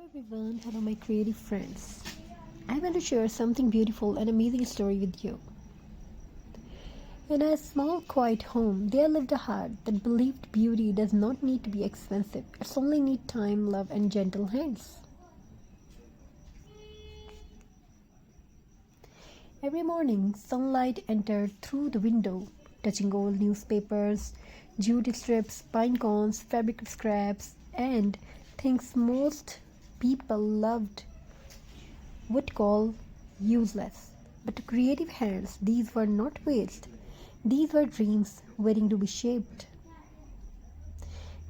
everyone, hello my creative friends. I want to share something beautiful and amazing story with you. In a small quiet home, there lived a heart that believed beauty does not need to be expensive. It's only need time, love and gentle hands. Every morning, sunlight entered through the window, touching old newspapers, jute strips, pine cones, fabric scraps, and things most people loved would call useless. But to creative hands, these were not waste. These were dreams waiting to be shaped.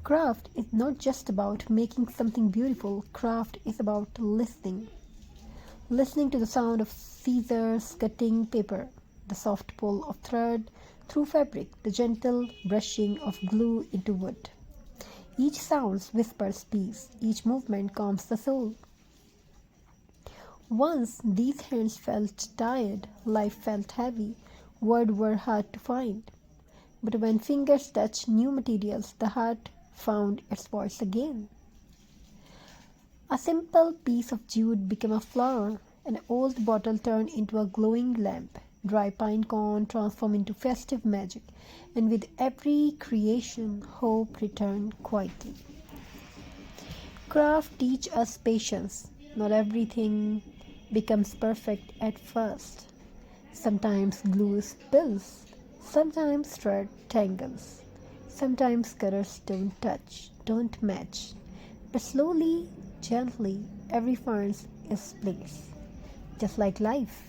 Craft is not just about making something beautiful, craft is about listening. Listening to the sound of scissors cutting paper, the soft pull of thread through fabric, the gentle brushing of glue into wood. Each sound whispers peace, each movement calms the soul. Once these hands felt tired, life felt heavy, words were hard to find. But when fingers touched new materials, the heart found its voice again. A simple piece of jute became a flower, an old bottle turned into a glowing lamp, dry pine cone transformed into festive magic, and with every creation, hope returned quietly. Craft teach us patience. Not everything becomes perfect at first. Sometimes glue spills, sometimes thread tangles, sometimes colors don't match. But slowly, gently, every finds its place, just like life.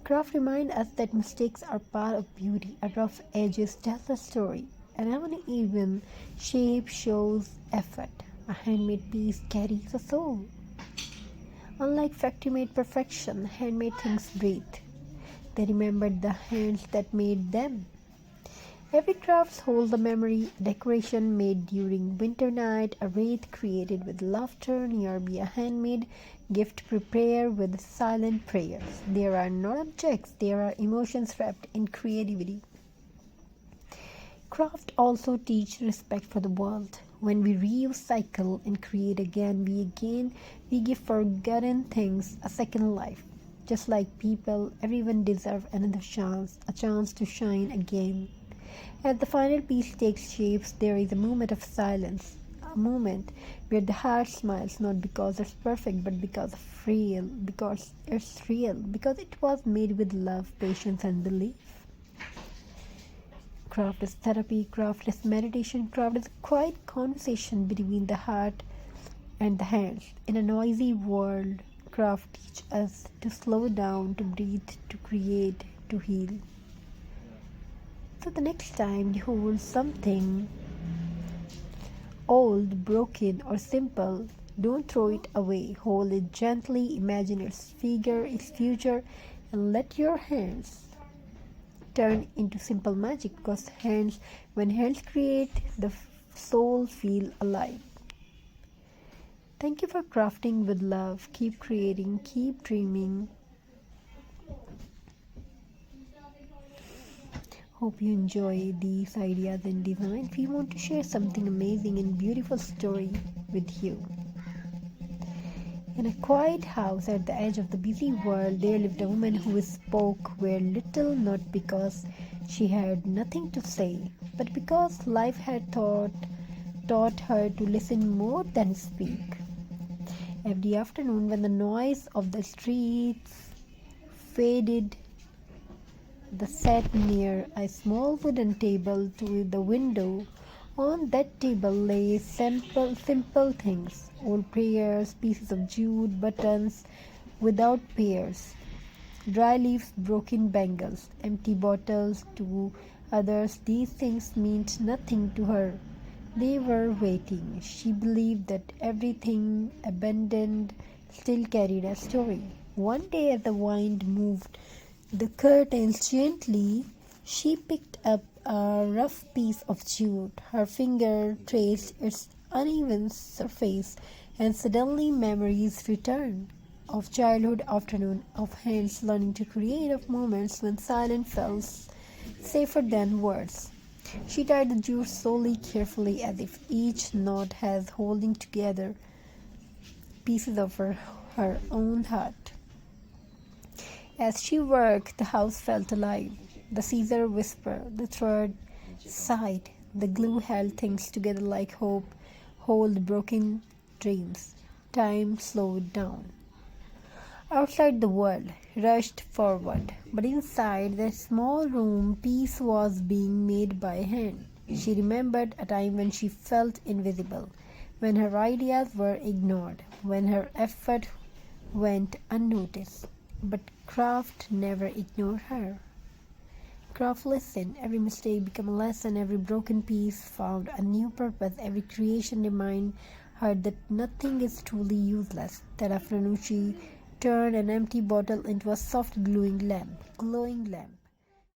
Craft reminds us that mistakes are part of beauty. A rough edges tell a story. An uneven shape shows effort. A handmade piece carries a soul. Unlike factory-made perfection, handmade things breathe. They remembered the hands that made them. Every craft holds a memory, a decoration made during winter night, a wreath created with laughter, nearby a handmade gift prepared with silent prayers. There are not objects, there are emotions wrapped in creativity. Craft also teach respect for the world. When we reuse, cycle, and create again, we give forgotten things a second life. Just like people, everyone deserves another chance, a chance to shine again. As the final piece takes shapes, there is a moment of silence, a moment where the heart smiles not because it's perfect, but because it's real, because it was made with love, patience, and belief. Craft is therapy, craft is meditation, craft is a quiet conversation between the heart and the hands. In a noisy world, craft teaches us to slow down, to breathe, to create, to heal. So the next time you hold something old, broken, or simple, don't throw it away. Hold it gently, imagine its figure, its future, and let your hands turn into simple magic, because when hands create, the soul feel alive. Thank you for crafting with love. Keep creating, keep dreaming. Hope you enjoy these ideas and designs. We want to share something amazing and beautiful story with you. In a quiet house at the edge of the busy world, there lived a woman who spoke very little, not because she had nothing to say, but because life had taught her to listen more than speak. Every afternoon, when the noise of the streets faded, they sat near a small wooden table to the window. On that table lay simple things, old prayers, pieces of jute, buttons without pairs, dry leaves, broken bangles, empty bottles. To others, these things meant nothing to her. They were waiting. She believed that everything abandoned still carried a story. One day, as the wind moved the curtains gently, she picked up a rough piece of jute. Her finger traced its uneven surface, and suddenly memories returned of childhood afternoon, of hands learning to create, of moments when silence felt safer than words. She tied the jute slowly, carefully, as if each knot was holding together pieces of her own heart. As she worked, the house felt alive. The scissor whispered, the thread sighed, the glue held things together like hope hold broken dreams. Time slowed down. Outside, the world rushed forward, but inside that small room, peace was being made by hand. She remembered a time when she felt invisible, when her ideas were ignored, when her effort went unnoticed. But craft never ignored her. Craft listened. Every mistake became a lesson. Every broken piece found a new purpose. Every creation reminded her that nothing is truly useless. That afternoon she turned an empty bottle into a soft glowing lamp.